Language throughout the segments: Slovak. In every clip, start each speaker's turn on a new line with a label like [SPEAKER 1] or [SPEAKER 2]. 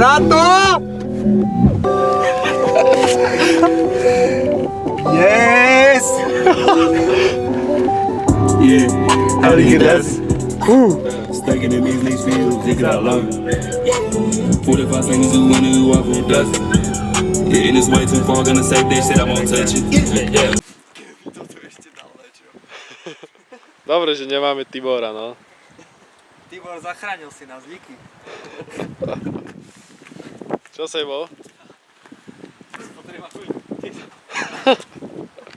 [SPEAKER 1] Renato! Yes!
[SPEAKER 2] Yeah, how do you get that?
[SPEAKER 3] Stacking in these leaves fields, dig it out longer. 45 seconds to win it, who who does it? Yeah, and it's way too far, gonna save that shit, I won't touch it. Yeah.
[SPEAKER 4] Dobre, že nemáme Tibora, no.
[SPEAKER 1] Tibor zachránil si nás, díky.
[SPEAKER 4] Čo Sebo?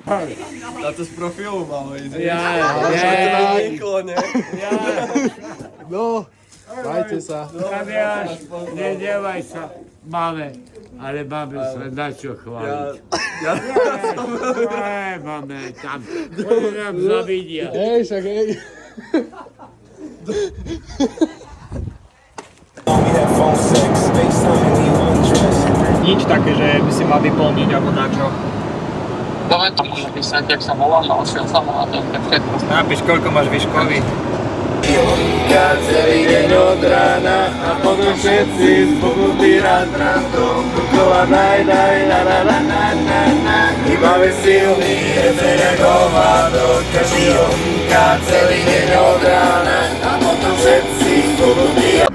[SPEAKER 1] A to z profilu máme ísť.
[SPEAKER 4] No, majte sa.
[SPEAKER 5] Tadeáš, nedievaj sa, máme, ale máme sa na čo chváliť. Máme tam, oni nám zavidia.
[SPEAKER 4] Hej, však hej.
[SPEAKER 1] Nič také, že by si mal vyplniť alebo načo.
[SPEAKER 6] Dávaj to môže písať, jak sa volám, ale šiel som na to, všetko.
[SPEAKER 1] Napíš, koľko máš výškový.
[SPEAKER 2] Celý deň od rána a potom všetci zbudnutí rád random dokola na Máme silný jezenek hovado každý honka celý deň od rána a potom všetci zbudnutí rád.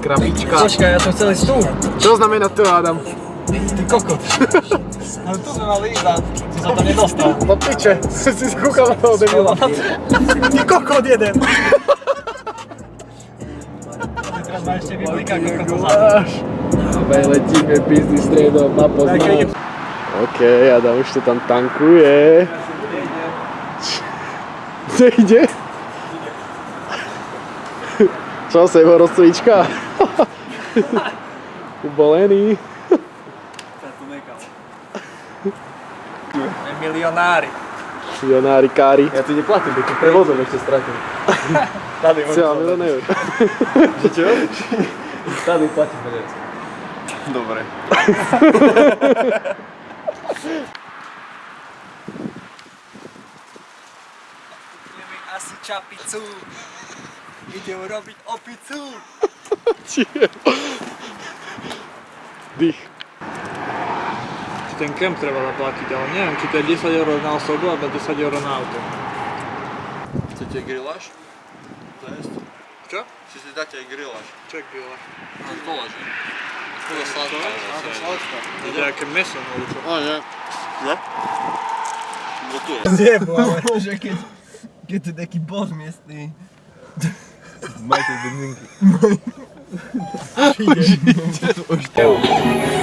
[SPEAKER 4] Krabička.
[SPEAKER 1] Počkaj, ja som chcel ísť tu.
[SPEAKER 4] Čo znamená to, Adam?
[SPEAKER 1] Ty kokot. Ale tu sme mali ísť a si sa tam nedostal.
[SPEAKER 4] No piče, si sa kúkal na toho debila.
[SPEAKER 1] Ty kokot jeden. Teraz má ešte vyblíka kokot pozadu.
[SPEAKER 4] Letíme pizdy stredom na poznám. OK, Adam už to tam tankuje. Nejde? Čo, Sebo, rozcvička? Ubolený.
[SPEAKER 1] Milionári.
[SPEAKER 4] Milionári kári.
[SPEAKER 1] Ja tu neplatím, takým prevodom ešte stratím. Tady môžem
[SPEAKER 4] Chcela milión eur.
[SPEAKER 1] Čo? Tady platím peniaz. Dobre. Ideme asi čapicu. Ideme robiť opicu.
[SPEAKER 4] Dých.
[SPEAKER 1] Ten kemp treba zaplatiť, ale neviem, či to je 10 € na osobu alebo 10 € na auto.
[SPEAKER 2] Chcete grillaž? To jest?
[SPEAKER 1] Čo?
[SPEAKER 2] Či si dáte aj grillaž?
[SPEAKER 1] Čo je grilla?
[SPEAKER 2] No to leží. To je sladká.
[SPEAKER 1] To je nejaké meso, alebo čo?
[SPEAKER 2] O nie. Ne? Gotuje.
[SPEAKER 1] Zjebo, ale že keď to je taký boss miestný. Majte benzínky.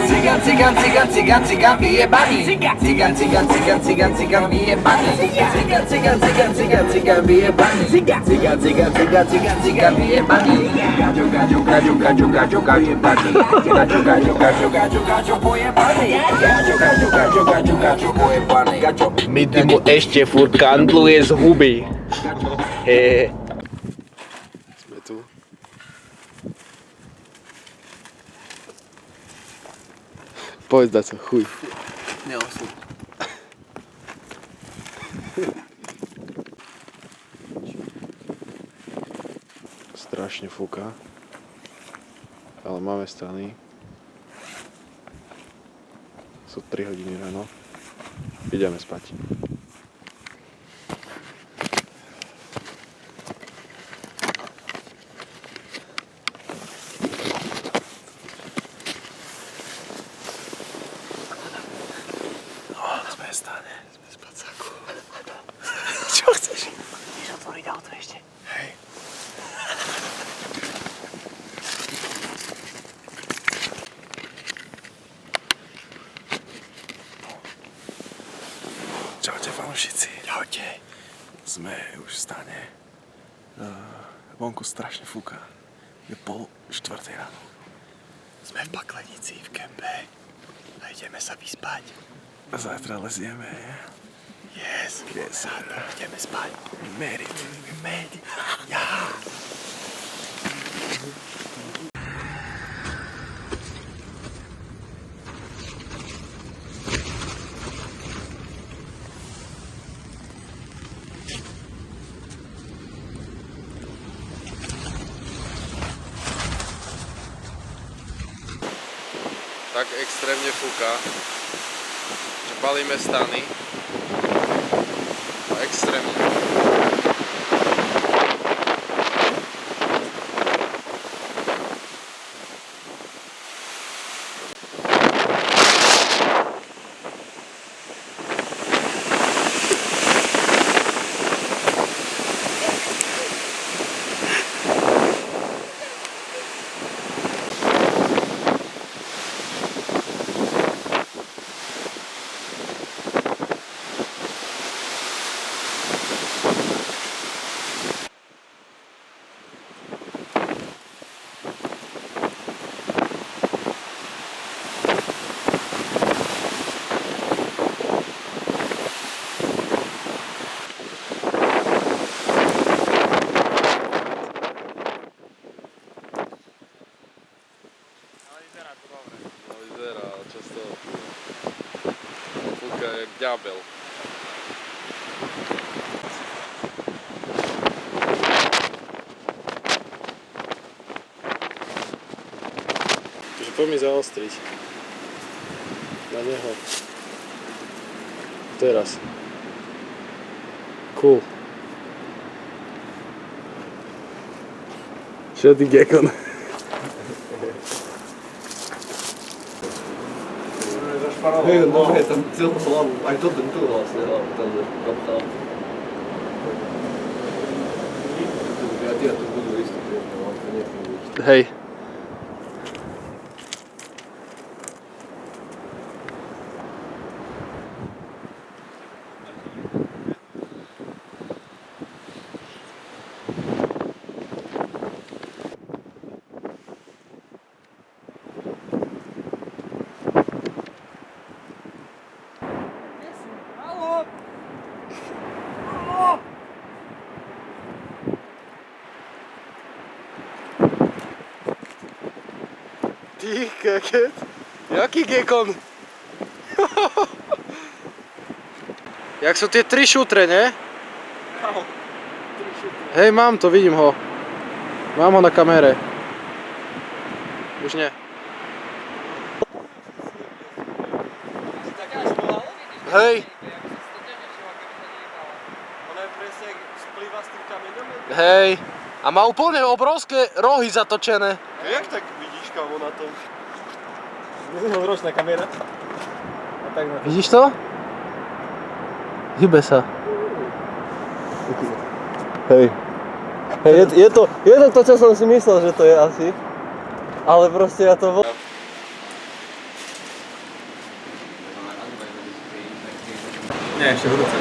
[SPEAKER 7] Cygan, cygan, cygan, cygan, cygan, vyjebaný. Cygan, cygan, cygan, cygan, cygan, vyjebaný. Cygan, cygan, cygan, cygan, cygan, vyjebaný. Cygan, cygan, cygan, cygan, cygan, cygan, vyjebaný. Gaďo, gaďo, gaďo, gaďo, gaďo, vyjebaný. Gaďo, gaďo, gaďo, gaďo, gaďo, pojebaný. Gaďo, gaďo, gaďo, gaďo, gaďo, pojebaný. Gaďo.
[SPEAKER 8] My ty mu ešte furt kandluje z huby.
[SPEAKER 4] Sme tu. Povedz dať sa, chuj.
[SPEAKER 2] Neosud.
[SPEAKER 4] Strašne fúka. Ale máme strany. Sú 3 hodiny ráno. Ideme spať. Sme v spacáku. Čo chceš? Chceš otvoriť auto ešte? Hej. Čaute fanúšici. Čaute. Sme už v stane. Vonku strašne fúka. Je 3:30 ráno. Sme v Baklenici v kempe. A ideme sa vyspať. A zajtra lezieme. Yes. Ideme spať. We made it. Ja. tak extrémne fúka, že balíme stany a extrémne. No vyzerá, ale často fúka jak ďábel. Takže poď mi zaostriť na neho. Teraz. Cool. Čo ty gekon?
[SPEAKER 1] Hej, nohe tam celú hlavu, aj to ten tu vlastne hlavu, tam kapchal. Ja tu budú istý, ale to nefunguje.
[SPEAKER 4] Hej. Ty keket? Jaký gekon? Jak sú tie 3 šutre, ne? Hej, mám to, vidím ho. Mám ho na kamere. Už nie. Hej. Hej. A má úplne obrovské rohy zatočené.
[SPEAKER 1] Jak tak vidíš, kámo, na tom? Ročná kamera. A tak na to.
[SPEAKER 4] Vidíš to? Hýbe sa.
[SPEAKER 1] Hej. Hej, je to to, čo som si myslel, že to je asi. Ale proste ja to... Nie, ešte horúce.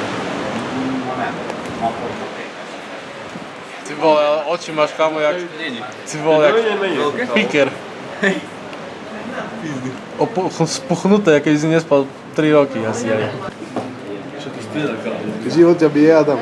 [SPEAKER 4] Ty vole, ale oči máš kamo jak... Ty vole, jak... Piker. Spuchnuté, keď si nespal 3 roky asi aj. Život ťa bije, Adam.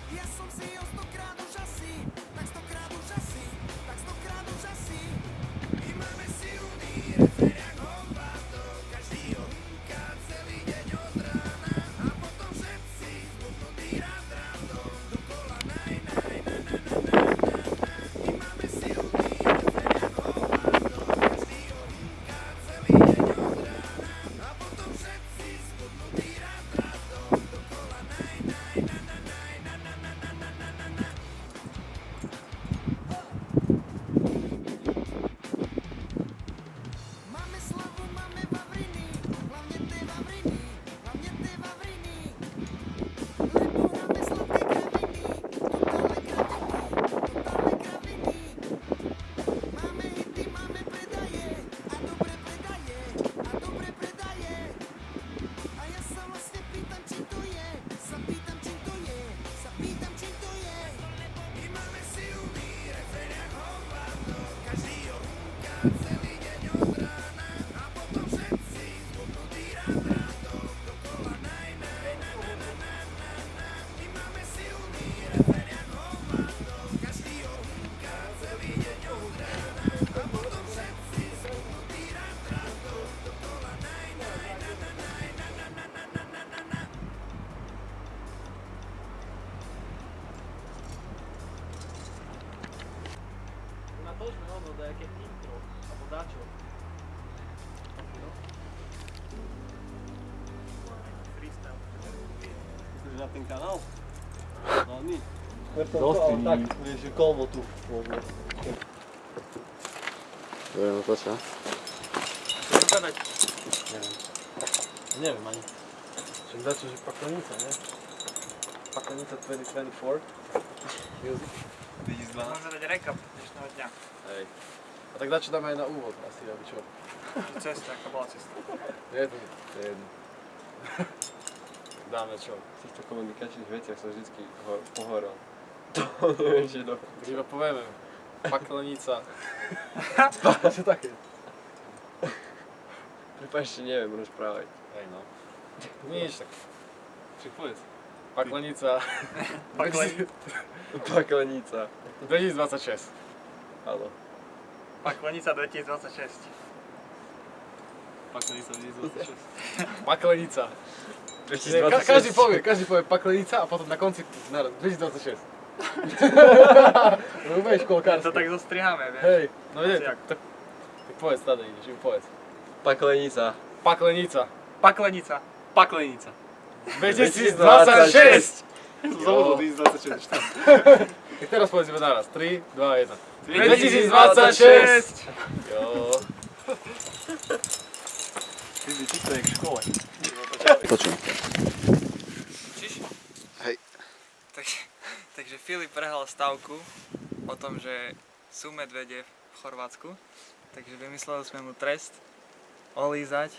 [SPEAKER 2] Ja som si
[SPEAKER 1] na ten kanál. Hlavný. Ale tak, vieš, že kolmo tu možno.
[SPEAKER 4] No to čo?
[SPEAKER 1] Neviem ani. Však dačo, že Paklenica, ne? Paklenica 2024. Music. 2012.
[SPEAKER 9] Môžeme dať recap dnešného dňa.
[SPEAKER 4] Hej. A tak dačo dáme aj na úvod asi, aby čo?
[SPEAKER 9] Cesta, aká bola cesta.
[SPEAKER 4] Je to jedno. Dáme čo?
[SPEAKER 1] V týchto komunikačných veciach som vždycky pohorol. To neviem, že dobro.
[SPEAKER 4] Iba povieme. Paklenica. Čo také?
[SPEAKER 1] Prepáčte, neviem rozprávať.
[SPEAKER 4] Hej no. Nič tak. Však povedz. Paklenica.
[SPEAKER 1] Paklenica.
[SPEAKER 4] 2026.
[SPEAKER 1] Áno.
[SPEAKER 9] Paklenica 2026.
[SPEAKER 1] Paklenica 2026.
[SPEAKER 4] Paklenica.
[SPEAKER 1] 2026.
[SPEAKER 4] Každý povie Paklenica a potom na konci naraz 2026. Umieš
[SPEAKER 9] To
[SPEAKER 4] kolkársky.
[SPEAKER 9] tak zostriháme, vieš.
[SPEAKER 4] Hej, no nie,
[SPEAKER 9] Jak?
[SPEAKER 4] tak povedz tady, ideš, im povedz.
[SPEAKER 1] Paklenica.
[SPEAKER 4] Paklenica.
[SPEAKER 9] Paklenica.
[SPEAKER 5] Paklenica.
[SPEAKER 4] 2026!
[SPEAKER 1] Znovu
[SPEAKER 4] 2026. Tak teraz povedzme naraz. 3, 2, 1.
[SPEAKER 9] 2026!
[SPEAKER 4] Jo.
[SPEAKER 1] Ty si čisto jak v škole.
[SPEAKER 4] Točím.
[SPEAKER 9] Čiž?
[SPEAKER 4] Hej.
[SPEAKER 9] Takže Filip prehral stavku o tom, že sú medvede v Chorvátsku. Takže vymysleli sme mu trest olízať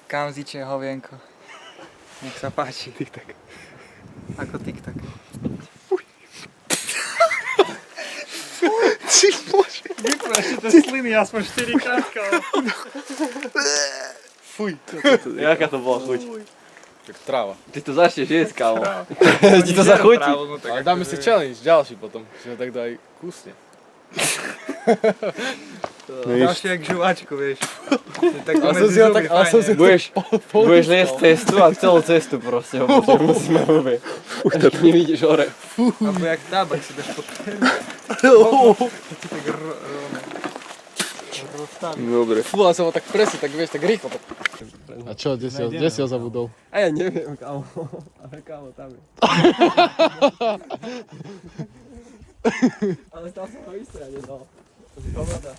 [SPEAKER 9] kamzičie hovienko. Nech sa páči.
[SPEAKER 4] Tik-tak.
[SPEAKER 9] Ako tik-tak.
[SPEAKER 4] Ty bože.
[SPEAKER 9] Vyprašte tie sliny aspoň 4 krát.
[SPEAKER 4] Fuj.
[SPEAKER 1] Jaká to bola chuť?
[SPEAKER 4] Tak tráva.
[SPEAKER 1] Ty to začneš jesť, kámo. Ti to zachutí.
[SPEAKER 4] Ale dáme si challenge, ďalší potom. Že tak daj kúsne.
[SPEAKER 9] Ďalšie jak žuvačku, vieš. Tak
[SPEAKER 4] Ale som si ho tak, ale som si
[SPEAKER 1] Budeš liesť cestu a celú cestu proste ho potom musíme robiť. Až kým vidíš hore.
[SPEAKER 9] Alebo jak tábak si dáš pod
[SPEAKER 1] Dobre.
[SPEAKER 4] Fú, ale som ho tak presne, tak vieš, tak rýchlo. A čo, kde si ho zabudol?
[SPEAKER 1] A ja neviem, kámo. Ale kámo, tam je. Ale tam som ho vystrane dal. To si hovada.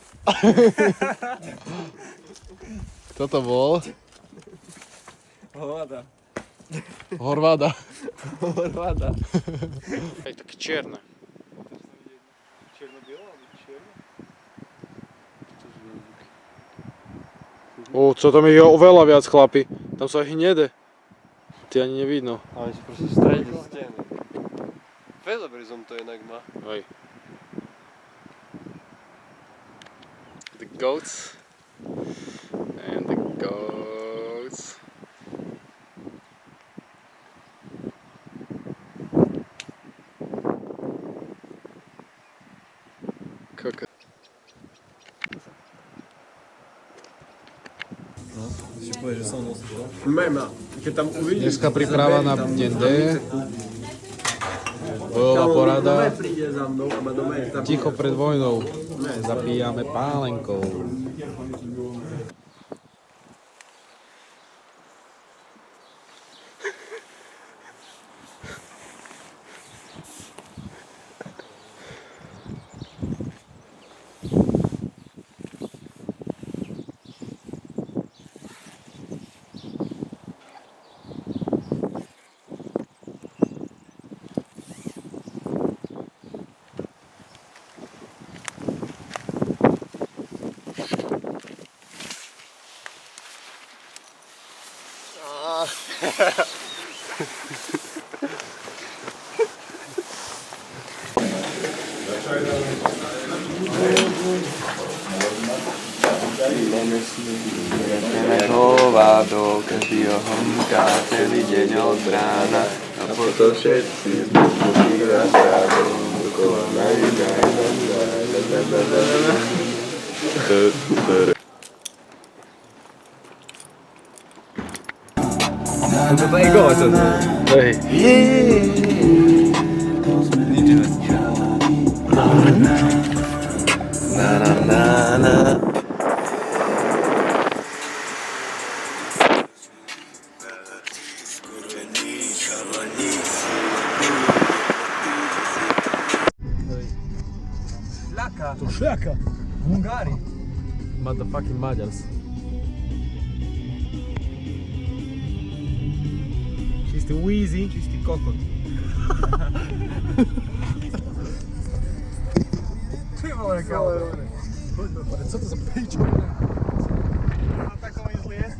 [SPEAKER 4] Kto to bol?
[SPEAKER 1] Hovada.
[SPEAKER 4] Horváda.
[SPEAKER 1] Hovada.
[SPEAKER 4] Hej, také čierne. O, co tam je oveľa viac, chlapi. Tam sú aj hnedé. Ty ani nevidno.
[SPEAKER 1] Ale si proste v strede steny. Veľa dobrý zoom to inak má.
[SPEAKER 4] Hej. The goats. And the goats. Koko. Dneska príprava na deň D. Bojová porada. Ticho pred vojnou. Zapíjame pálenkou.
[SPEAKER 8] Hovado, každýho honka, celý deň od rána. A potom všetci zbuchli a stále dokola
[SPEAKER 4] To šljaka.
[SPEAKER 9] Hungari.
[SPEAKER 1] Motherfucking Maďars.
[SPEAKER 4] Čistý Weezy.
[SPEAKER 9] Čistý kokot. Ty vole, kámo.
[SPEAKER 4] Co to za pička?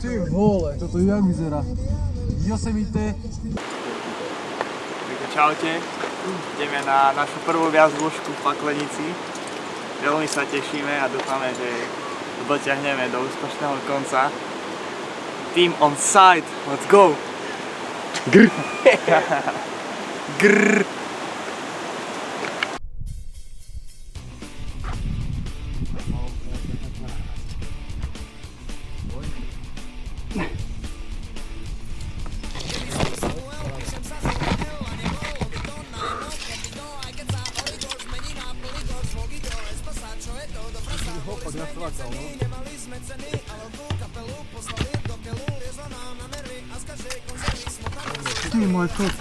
[SPEAKER 4] Ty vole, toto jak vyzerá? Yosemite.
[SPEAKER 9] Čaute. Ideme na našu prvú viazdĺžku v Paklenici. Veľmi sa tešíme a dúfame, že dotiahneme do úspešného konca. Team on site, let's go! Grr! Grr! Ty môj kut.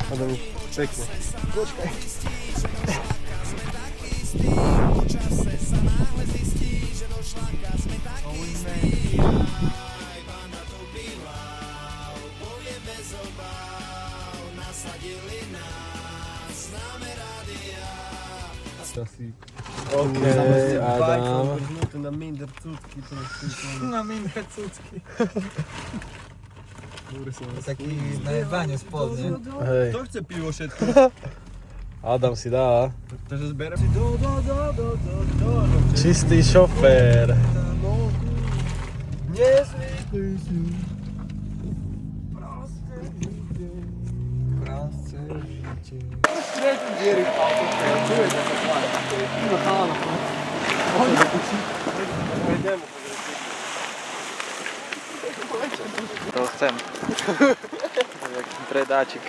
[SPEAKER 1] Adam, pekne. Počkaj. Okej, Adam.
[SPEAKER 4] Na minder cucky.
[SPEAKER 9] Na minder cucky.
[SPEAKER 7] Taký najebanie spodne.
[SPEAKER 1] Hej.
[SPEAKER 4] Kto chce pivo všetko?
[SPEAKER 1] Adam si dá.
[SPEAKER 4] Takže zberem si do.
[SPEAKER 1] Čistý šofér.
[SPEAKER 4] Nezvykli si.
[SPEAKER 7] Proste žitie.
[SPEAKER 9] To chcem. Jak predáčik.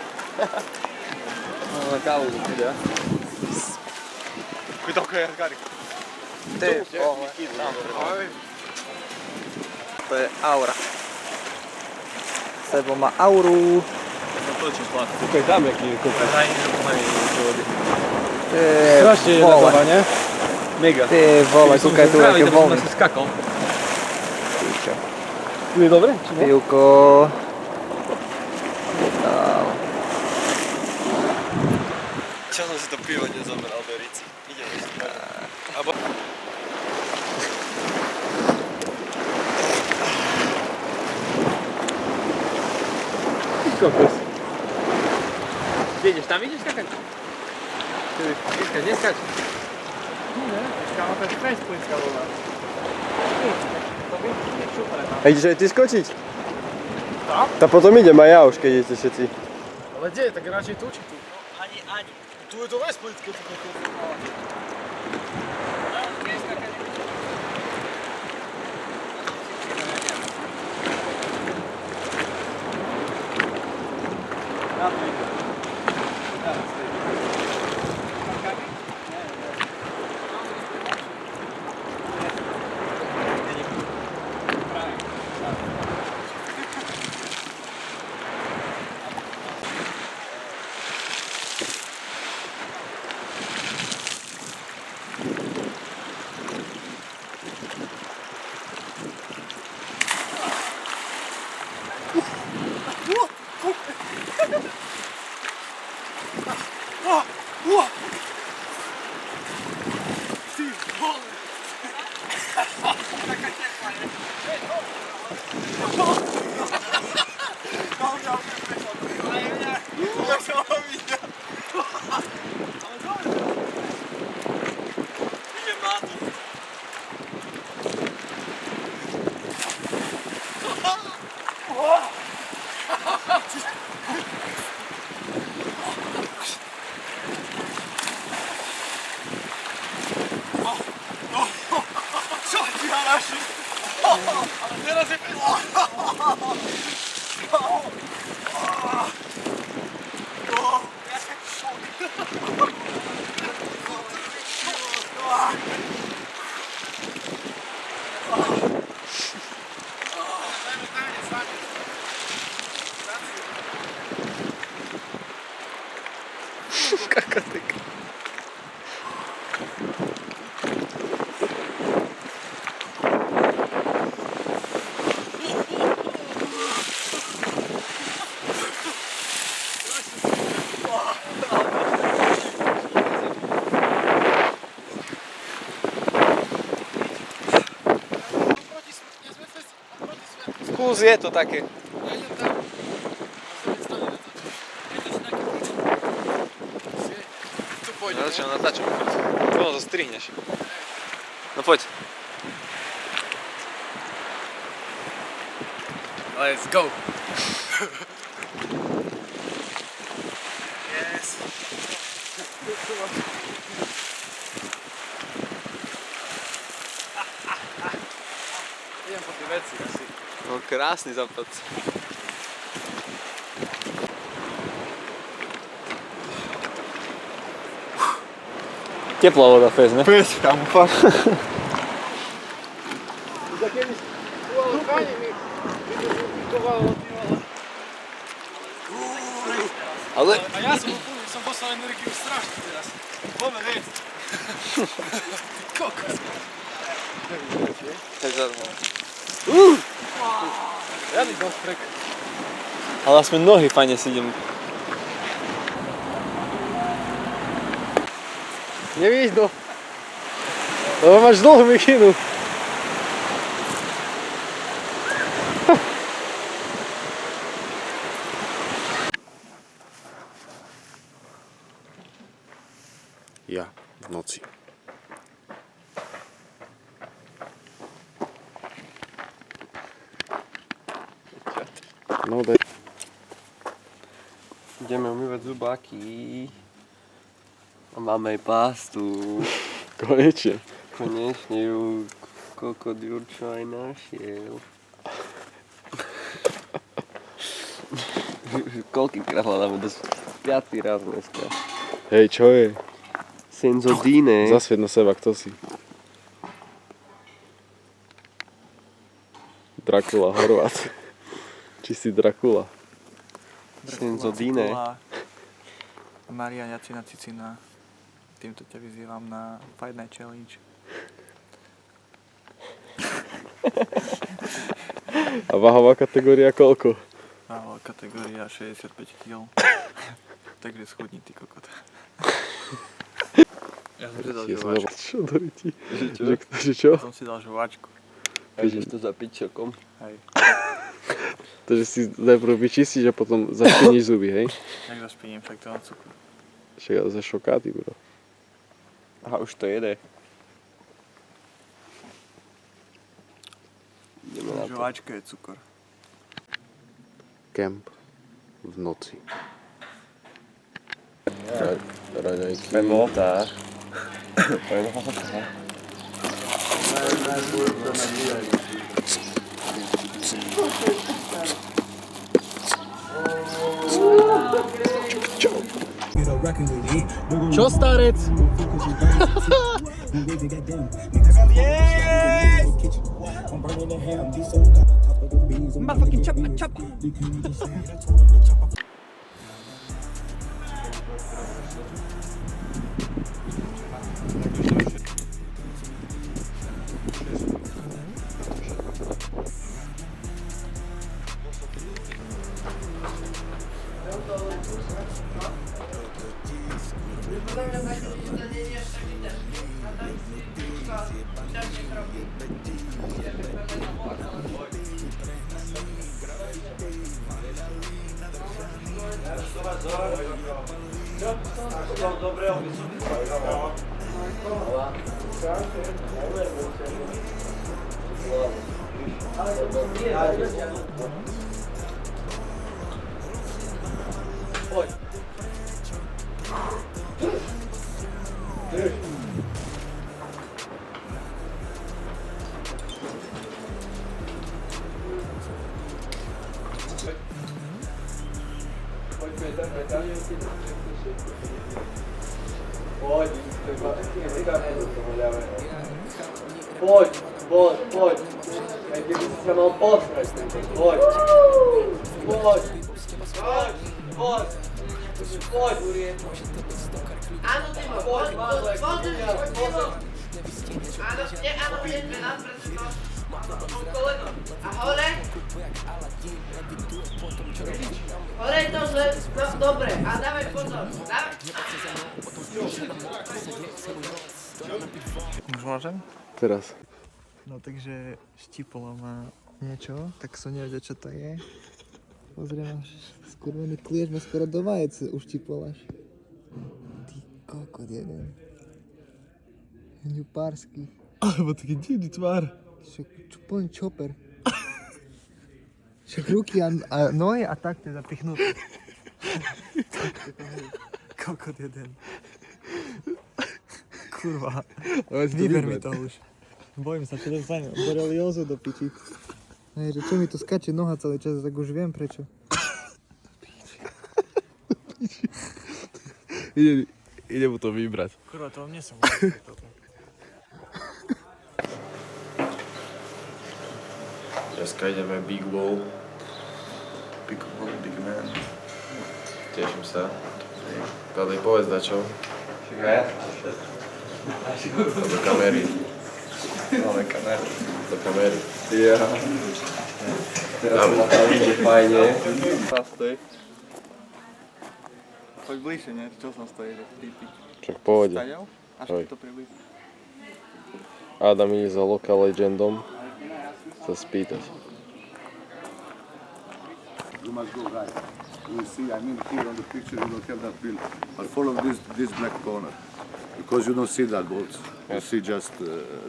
[SPEAKER 7] Na kávu to ide.
[SPEAKER 4] Kto je Gary?
[SPEAKER 9] Ty vole. To je aura. Sebo má auru.
[SPEAKER 1] Tukaj tam jaký je kokos.
[SPEAKER 9] Ty
[SPEAKER 1] Strašne je
[SPEAKER 9] vole.
[SPEAKER 1] zabava, ne? Mega.
[SPEAKER 9] Ty vole, kúkaj tu, aké voľné.
[SPEAKER 1] skakal.
[SPEAKER 9] Pičo.
[SPEAKER 1] Tu je dobre, či ne?
[SPEAKER 9] Pivko.
[SPEAKER 4] Čo som si to pivo nezoberal do Rici? Ideme si to.
[SPEAKER 1] Kokos.
[SPEAKER 5] Kde ideš? Tam ideš skakať? Neskač.
[SPEAKER 9] Kámo, to je facepointka volá.
[SPEAKER 1] A ideš aj ty skočiť? Tak potom idem aj ja už, keď idete všetci.
[SPEAKER 4] Ale kde? Tak radšej tu či tu?
[SPEAKER 9] Ani.
[SPEAKER 4] Tu je to vespolické.
[SPEAKER 9] Plus je to také.
[SPEAKER 8] No začnem natáčam. No, to strihneš. No poď.
[SPEAKER 9] Let's go. Yes. Idem po tie veci asi.
[SPEAKER 8] No krásny západ.
[SPEAKER 1] Teplá voda, fez, ne?
[SPEAKER 4] Pes, kámo, fakt.
[SPEAKER 8] Ale...
[SPEAKER 4] A ja som poslal energiu strašne teraz. Poďme, vec. Kokos. Riadny dostrek.
[SPEAKER 8] Ale aspoň nohy fajne si idem.
[SPEAKER 1] Nevidno. Lebo máš dlhú mikinu.
[SPEAKER 4] Ja v noci. No daj.
[SPEAKER 8] Ideme umývať zubáky. A máme aj pastu.
[SPEAKER 4] Konečne.
[SPEAKER 8] Konečne ju kokot Jurčo aj našiel. Koľkýkrát hľadáme? To 5. raz dneska.
[SPEAKER 4] Hej, čo je?
[SPEAKER 8] Senzodine.
[SPEAKER 4] Zasvied na seba, kto si? Drakula, Horvát. Či si Drakula?
[SPEAKER 8] Senzodine.
[SPEAKER 9] Maria Jacina Cicina. Týmto ťa vyzývam na Fight Night Challenge.
[SPEAKER 4] A váhová kategória koľko?
[SPEAKER 9] Váhová kategória 65 kg. Takže schudni, ty kokot. Ja som si dal žovačku.
[SPEAKER 4] Čo do ryti? Že čo?
[SPEAKER 9] Som si dal žovačku.
[SPEAKER 8] A ideš to za pičokom.
[SPEAKER 9] Hej.
[SPEAKER 4] Takže si najprv vyčistíš a potom zašpiníš zuby, hej?
[SPEAKER 9] Jak zašpiním, však to mám cukru.
[SPEAKER 4] Však ale za šokáty, bro.
[SPEAKER 8] Aha, už to jede. Ideme na to.
[SPEAKER 9] Žovačka je cukor.
[SPEAKER 4] Kemp v noci. Raňajky.
[SPEAKER 8] Penota. Penota.
[SPEAKER 1] Čo, starec?
[SPEAKER 9] Motherfucking choppa choppa.
[SPEAKER 1] Poď. Aj ty by si sa mal posrať. Poď.
[SPEAKER 7] Áno, Timo, poď. Áno, ideme nám preto. Koleno. A hore? Hore je to zle. No, dobre. A dávaj pozor.
[SPEAKER 9] Už môžem?
[SPEAKER 4] Teraz.
[SPEAKER 9] No takže štipolo má niečo, tak som nevedel, čo to je. Pozriem, až skurvený klieč ma skoro do vajec uštipoláš. Ty kokot jeden. Ňupársky.
[SPEAKER 4] Alebo taký divný tvár.
[SPEAKER 9] Plný čoper. Však ruky a nohy a tak to je zapichnuté. Kokot jeden. Kurva. Vyber mi to už. Bojím sa, čo dostanem. Boreliózu do piči. Ne, že čo mi tu skače noha celý čas, tak už viem prečo.
[SPEAKER 4] Ide mu to vybrať.
[SPEAKER 9] Kurva, to mne som.
[SPEAKER 8] Dneska ideme Big Wall. Big Wall, Big Man. Teším sa. Tadej, povedz dačo. Do kamery.
[SPEAKER 1] Máme kameru.
[SPEAKER 8] Do kamery.
[SPEAKER 1] Ja. Teraz sa tam ide fajne. Stoj.
[SPEAKER 9] Poď bližšie, ne? Čo som stojí, že pípiť?
[SPEAKER 8] Čak pôjde.
[SPEAKER 9] Staďal? Až
[SPEAKER 8] Hoj.
[SPEAKER 9] to približ.
[SPEAKER 8] Adam ide za local legendom sa spýtať.
[SPEAKER 10] You must go right. You will see, I mean, here on the picture you don't have that bill. But follow this black corner. Because you don't see that bolt. You see just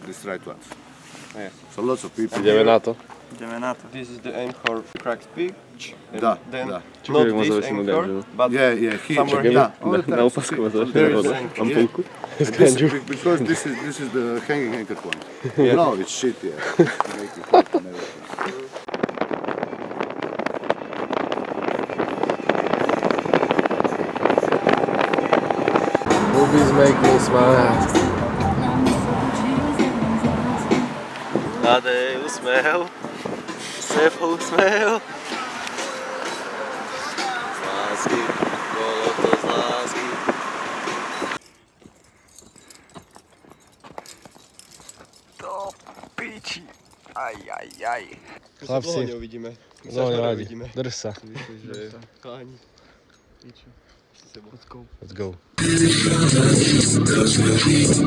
[SPEAKER 10] this right one.
[SPEAKER 1] Yeah.
[SPEAKER 10] So lots of people.
[SPEAKER 8] Ideme na to.
[SPEAKER 9] Ideme na to.
[SPEAKER 1] This is the aim for cracked pig.
[SPEAKER 10] Da,
[SPEAKER 1] Then
[SPEAKER 10] da.
[SPEAKER 1] not this aim for, but
[SPEAKER 10] Yeah, here.
[SPEAKER 1] somewhere
[SPEAKER 10] Da.
[SPEAKER 1] here.
[SPEAKER 8] Na opasku ma
[SPEAKER 10] There
[SPEAKER 8] začne
[SPEAKER 10] is-
[SPEAKER 8] hodať. Ampulku.
[SPEAKER 10] Because this is the hanging anchor point. No, it's shit, yeah. Make it work and everything.
[SPEAKER 8] Movies make me smile.
[SPEAKER 1] Tadej, úsmev. Sef, úsmev. Z lásky, bolo to z lásky.
[SPEAKER 9] Do piči. Aj.
[SPEAKER 8] Chlapci.
[SPEAKER 1] Neuvidíme.
[SPEAKER 8] No nevadí. Drž sa.
[SPEAKER 1] Cháni.
[SPEAKER 8] Let's go.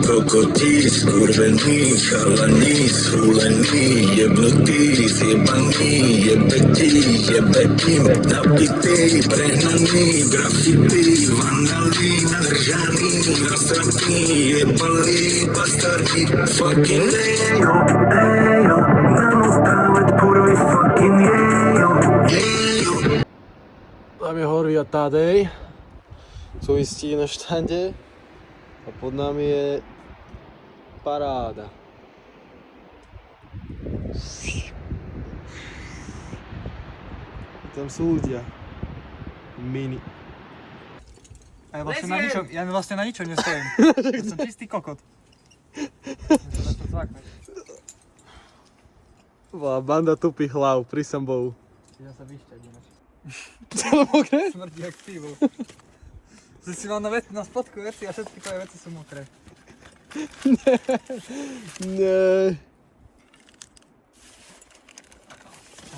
[SPEAKER 2] Kokoti, skurvení, chalani, schulení, jebnutí, zjebaní, jebetí, napitý, prehnaný, grafity, vandalí, nadržaný, nasratný, jebalí, bastardi, fucking ejo, nanostávať kurvy, fucking jejo.
[SPEAKER 4] Tam je Horvy a Tadej. Sú istí na štande. A pod nami je paráda. Tam sú ľudia. Mini.
[SPEAKER 9] A ja vlastne na ničom nestojím. Ja som čistý kokot.
[SPEAKER 4] Banda tupých hlav pri Sambovu.
[SPEAKER 9] Ja sa vyšťať ináč.
[SPEAKER 4] Celé mokré?
[SPEAKER 9] Smrdí jak pivo. Že si mal na spodku veci a všetky tvoje veci sú mokré.
[SPEAKER 4] Nie.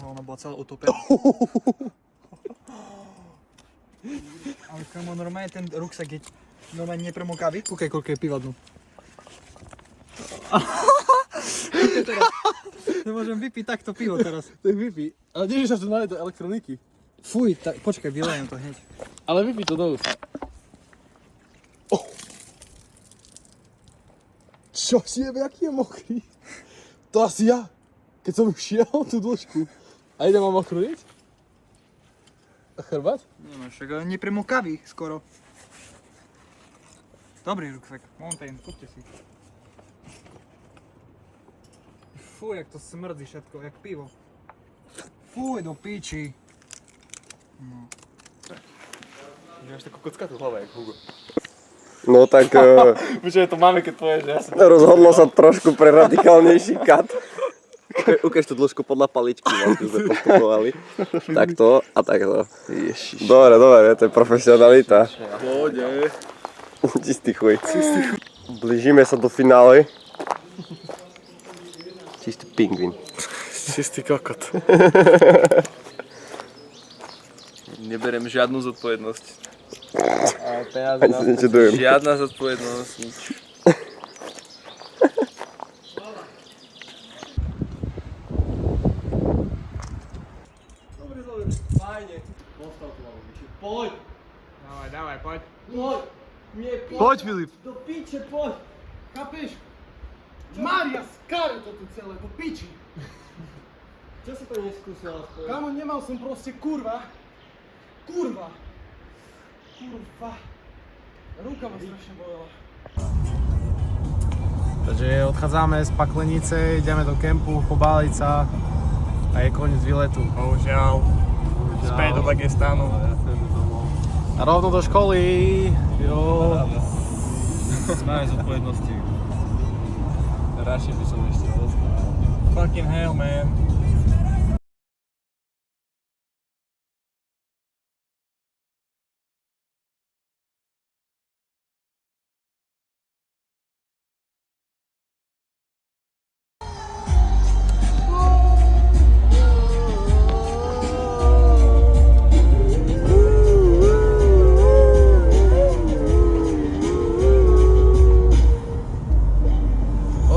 [SPEAKER 9] Ona bola celá utopená. Ale kamo, normálne ten ruksak je normálne nepremokavý. Kúkaj, koľko je piva dnu. Nemôžem vypiť takto pivo teraz.
[SPEAKER 4] Tak vypí. Ale nežeš sa tu nalej do elektroniky.
[SPEAKER 9] Fuj, počkaj, vylejem to hneď.
[SPEAKER 4] Ale vypí to do úst. Čo si jebe, aký je mokrý? To asi ja, keď som šiel tú dĺžku. A idem mám okrúdiť? A chrbať?
[SPEAKER 9] No však ale nepremokavý skoro. Dobrý ruksak, Mountain, kúpte si. Fuj, jak to smrdí všetko, jak pivo. Fuj, do piči. No.
[SPEAKER 1] Máš takú kockatú hlavu, jak Hugo.
[SPEAKER 8] No tak
[SPEAKER 1] Počkaj, to máme, keď povieš, že ja som...
[SPEAKER 8] rozhodlo sa trošku pre radikálnejší kat.
[SPEAKER 1] Ukáž tú dĺžku podľa paličky, ako sme postupovali.
[SPEAKER 8] Takto a takto. Dobre, to je profesionalita.
[SPEAKER 1] Pôjde.
[SPEAKER 8] Čistý chuj. Blížime sa do finále.
[SPEAKER 1] Čistý pingvin.
[SPEAKER 4] Čistý kokot.
[SPEAKER 1] Neberiem žiadnu zodpovednosť.
[SPEAKER 8] Ani sa nečudujem.
[SPEAKER 1] Žiadna zodpovednosť, nič. Poď.
[SPEAKER 9] Dávaj, poď.
[SPEAKER 1] Poď. Nie,
[SPEAKER 4] Poď, Filip.
[SPEAKER 1] Do piče, poď.
[SPEAKER 11] Chápeš? Maria, skare to tu celé, do piči.
[SPEAKER 1] Čo si to neskúsil aspoň?
[SPEAKER 11] Kamo, nemal som proste kurva. Kurva. Ruka ma strašne bolela. Takže odchádzame z Paklenice, ideme do kempu, pobáliť sa a je koniec výletu.
[SPEAKER 9] Bohužiaľ. Späť do Dagestánu.
[SPEAKER 11] A rovno do školy. Jo.
[SPEAKER 1] Máme zodpovednosti. Radšej by som ešte dostal.
[SPEAKER 9] Fucking hell, man.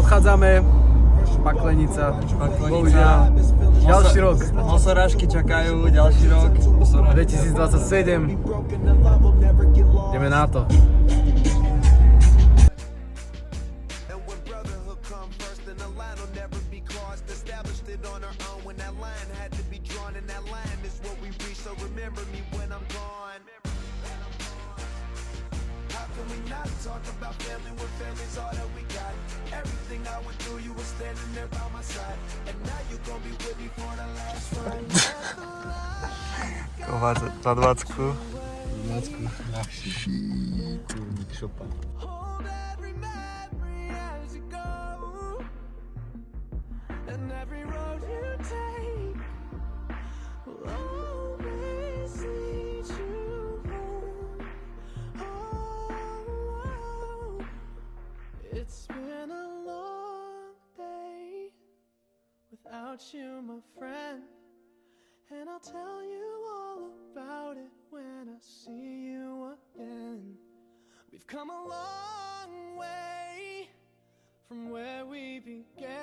[SPEAKER 11] Odchádzame. Paklenica. Bohužiaľ. Ďalší rok.
[SPEAKER 9] Nosorážky čakajú, ďalší rok.
[SPEAKER 11] 2027. Ideme na to.
[SPEAKER 2] Talk about family when family's all that we got. Everything I went through, you were standing there by my side. And now you gon' be with me for the last ride.
[SPEAKER 9] Kováč na 20.
[SPEAKER 2] Hold every memory as you go. And every road you take will always lead you home. It's been a long day without you, my friend. And I'll tell you all about it when I see you again. We've come a long way from where we began.